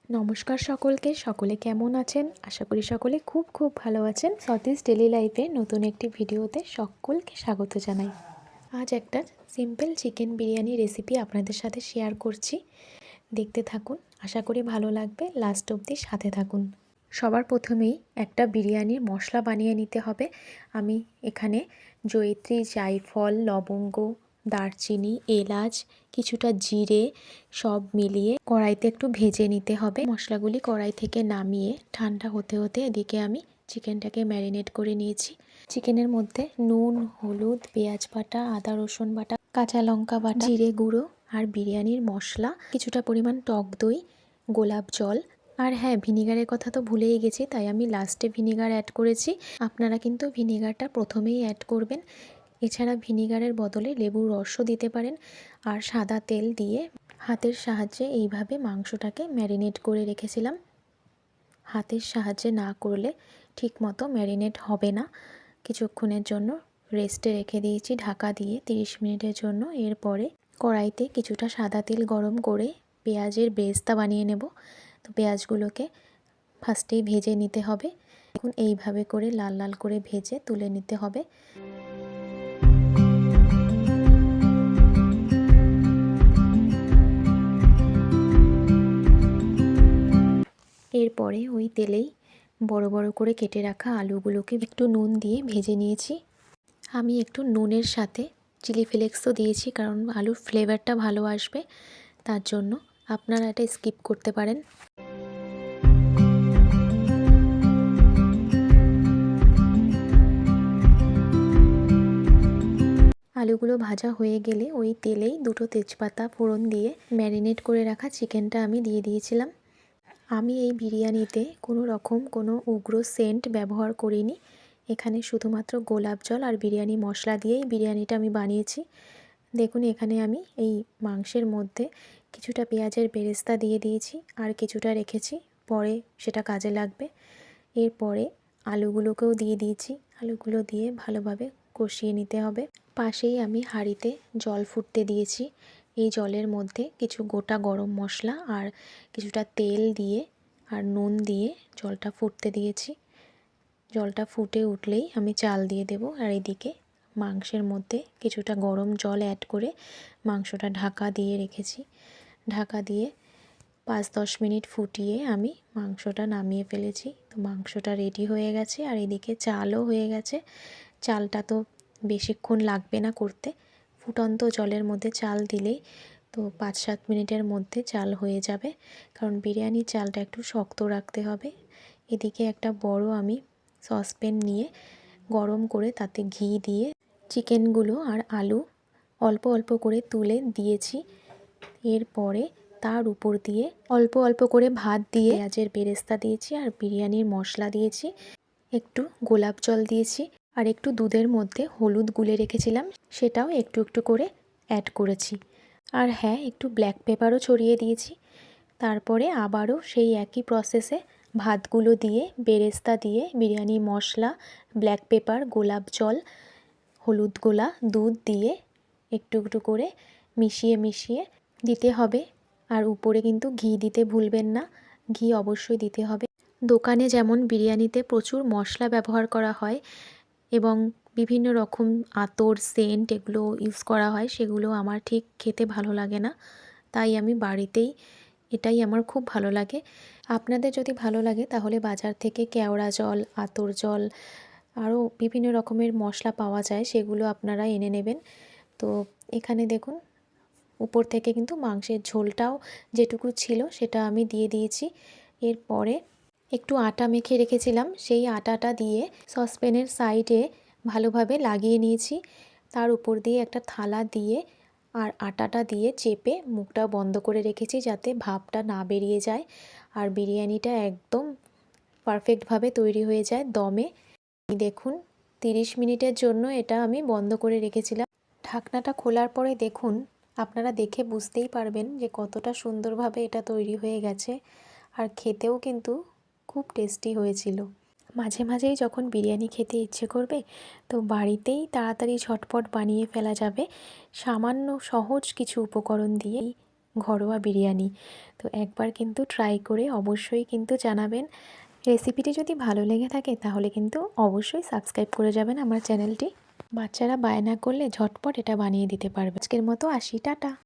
নমস্কার সকলকে। সকলে কেমন আছেন? আশা করি সকলে খুব খুব ভালো আছেন। সতীশ ডেলি লাইফে নতুন একটি ভিডিওতে সকলকে স্বাগত জানাই। আজ একটা সিম্পল চিকেন বিরিয়ানি রেসিপি আপনাদের সাথে শেয়ার করছি। দেখতে থাকুন, আশা করি ভালো লাগবে। লাস্ট অবধি সাথে থাকুন। সবার প্রথমেই একটা বিরিয়ানির মশলা বানিয়ে নিতে হবে। আমি এখানে জয়িত্রী, জায়ফল, লবঙ্গ, দারচিনি, এলাচ, কিছুটা জিরে সব মিলিয়ে কড়াইতে একটু ভেজে নিতে হবে। মশলাগুলি কড়াই থেকে নামিয়ে ঠান্ডা হতে হতে এদিকে আমি চিকেনটাকে ম্যারিনেট করে নিয়েছি। চিকেনের মধ্যে নুন, হলুদ, পেঁয়াজ বাটা, আদা রসুন বাটা, কাঁচা লঙ্কা বাটা, জিরে গুঁড়ো আর বিরিয়ানির মশলা, কিছুটা পরিমাণ টক দই, গোলাপ জল আর হ্যাঁ, ভিনিগারের কথা তো ভুলেই গেছি, তাই আমি লাস্টে ভিনিগার অ্যাড করেছি। আপনারা কিন্তু ভিনিগারটা প্রথমেই অ্যাড করবেন। এছাড়া ভিনিগারের বদলে লেবুর রসও দিতে পারেন। আর সাদা তেল দিয়ে হাতের সাহায্যে এইভাবে মাংসটাকে ম্যারিনেট করে রেখেছিলাম। হাতের সাহায্যে না করলে ঠিকমতো ম্যারিনেট হবে না। কিছুক্ষণের জন্য রেস্টে রেখে দিয়েছি ঢাকা দিয়ে 30 মিনিটের জন্য। এরপরে কড়াইতে কিছুটা সাদা তেল গরম করে পেঁয়াজের বেরেস্তা বানিয়ে নেব। তো পেঁয়াজগুলোকে ফার্স্টেই ভেজে নিতে হবে। এখন এইভাবে করে লাল লাল করে ভেজে তুলে নিতে হবে। এরপরে ওই তেলেই বড় বড় করে কেটে রাখা আলুগুলোকে একটু নুন দিয়ে ভেজে নিয়েছি। আমি একটু নুনের সাথে চিলি ফ্লেক্সও দিয়েছি, কারণ আলুর ফ্লেভারটা ভালো আসবে, তার জন্য। আপনারা এটা স্কিপ করতে পারেন। আলুগুলো ভাজা হয়ে গেলে ওই তেলেই দুটো তেজপাতা ফোড়ন দিয়ে ম্যারিনেট করে রাখা চিকেনটা আমি দিয়ে দিয়েছিলাম। আমি এই বিরিয়ানিতে কোনো উগ্র সেন্ট ব্যবহার করিনি। এখানে শুধুমাত্র গোলাপ জল আর বিরিয়ানি মশলা দিয়েই বিরিয়ানিটা আমি বানিয়েছি। দেখুন, এখানে আমি এই মাংসের মধ্যে কিছুটা পেঁয়াজের বেরেস্তা দিয়ে দিয়েছি আর কিছুটা রেখেছি, পরে সেটা কাজে লাগবে। এরপরে আলুগুলোকেও দিয়ে দিয়েছি। আলুগুলো দিয়ে ভালোভাবে কষিয়ে নিতে হবে। পাশেই আমি হাঁড়িতে জল ফুটতে দিয়েছি। এই জলের মধ্যে কিছু গোটা গরম মশলা আর কিছুটা তেল দিয়ে আর নুন দিয়ে জলটা ফুটতে দিয়েছি। জলটা ফুটে উঠলেই আমি চাল দিয়ে দেব। আর এদিকে মাংসের মধ্যে কিছুটা গরম জল অ্যাড করে মাংসটা ঢাকা দিয়ে রেখেছি। ঢাকা দিয়ে 5-10 মিনিট ফুটিয়ে আমি মাংসটা নামিয়ে ফেলেছি। তো মাংসটা রেডি হয়ে গেছে আর এদিকে চালও হয়ে গেছে। চালটা তো বেশিক্ষণ লাগবে না করতে। ফুটন্ত জলের মধ্যে চাল দিলেই তো 5-7 মিনিটের মধ্যে চাল হয়ে যাবে, কারণ বিরিয়ানির চালটা একটু শক্ত রাখতে হবে। এদিকে একটা বড় আমি সসপ্যান নিয়ে গরম করে তাতে ঘি দিয়ে চিকেনগুলো আর আলু অল্প অল্প করে তুলে দিয়েছি। এরপরে তার উপর দিয়ে অল্প অল্প করে ভাত দিয়ে পেঁয়াজের বেরেস্তা দিয়েছি আর বিরিয়ানির মশলা দিয়েছি, একটু গোলাপ জল দিয়েছি আর একটু দুধের মধ্যে হলুদ গুলে রেখেছিলাম, সেটাও একটু একটু করে অ্যাড করেছি। আর হ্যাঁ, একটু ব্ল্যাক পেপারও ছড়িয়ে দিয়েছি। তারপরে আবারও সেই একই প্রসেসে ভাতগুলো দিয়ে বেরেস্তা দিয়ে বিরিয়ানি মশলা, ব্ল্যাক পেপার, গোলাপ জল, হলুদ গোলা, দুধ দিয়ে একটু একটু করে মিশিয়ে দিতে হবে। আর উপরে কিন্তু ঘি দিতে ভুলবেন না, ঘি অবশ্যই দিতে হবে। দোকানে যেমন বিরিয়ানিতে প্রচুর মশলা ব্যবহার করা হয় এবং বিভিন্ন রকম আতর, সেন্ট এগুলো ইউজ করা হয়, সেগুলো আমার ঠিক খেতে ভালো লাগে না। তাই আমি বাড়িতেই এটাই আমার খুব ভালো লাগে। আপনাদের যদি ভালো লাগে তাহলে বাজার থেকে কেওড়া জল, আতর জল, আরও বিভিন্ন রকমের মশলা পাওয়া যায়, সেগুলো আপনারা এনে নেবেন। তো এখানে দেখুন, উপর থেকে কিন্তু মাংসের ঝোলটাও যেটুকু ছিল সেটা আমি দিয়ে দিয়েছি। এরপরে একটু আটা মেখে রেখেছিলাম, সেই আটাটা দিয়ে সসপ্যানের সাইডে ভালোভাবে লাগিয়ে নিয়েছি। তার উপর দিয়ে একটা থালা দিয়ে আর আটাটা দিয়ে চেপে মুখটা বন্ধ করে রেখেছি, যাতে ভাপটা না বেরিয়ে যায় আর বিরিয়ানিটা একদম পারফেক্টভাবে তৈরি হয়ে যায় দমে। দেখুন, 30 মিনিটের জন্য এটা আমি বন্ধ করে রেখেছিলাম। ঢাকনাটা খোলার পরে দেখুন, আপনারা দেখে বুঝতেই পারবেন যে কতটা সুন্দরভাবে এটা তৈরি হয়ে গেছে। আর খেতেও কিন্তু খুব টেস্টি হয়েছিল। মাঝে মাঝেই যখন বিরিয়ানি খেতে ইচ্ছে করবে, তো বাড়িতেই তাড়াতাড়ি ঝটপট বানিয়ে ফেলা যাবে সামান্য সহজ কিছু উপকরণ দিয়েই ঘরোয়া বিরিয়ানি। তো একবার কিন্তু ট্রাই করে অবশ্যই কিন্তু জানাবেন। রেসিপিটি যদি ভালো লেগে থাকে তাহলে কিন্তু অবশ্যই সাবস্ক্রাইব করে যাবেন আমার চ্যানেলটি। বাচ্চারা বায়না করলে ঝটপট এটা বানিয়ে দিতে পারবে। আজকের মতো আসি, টাটা।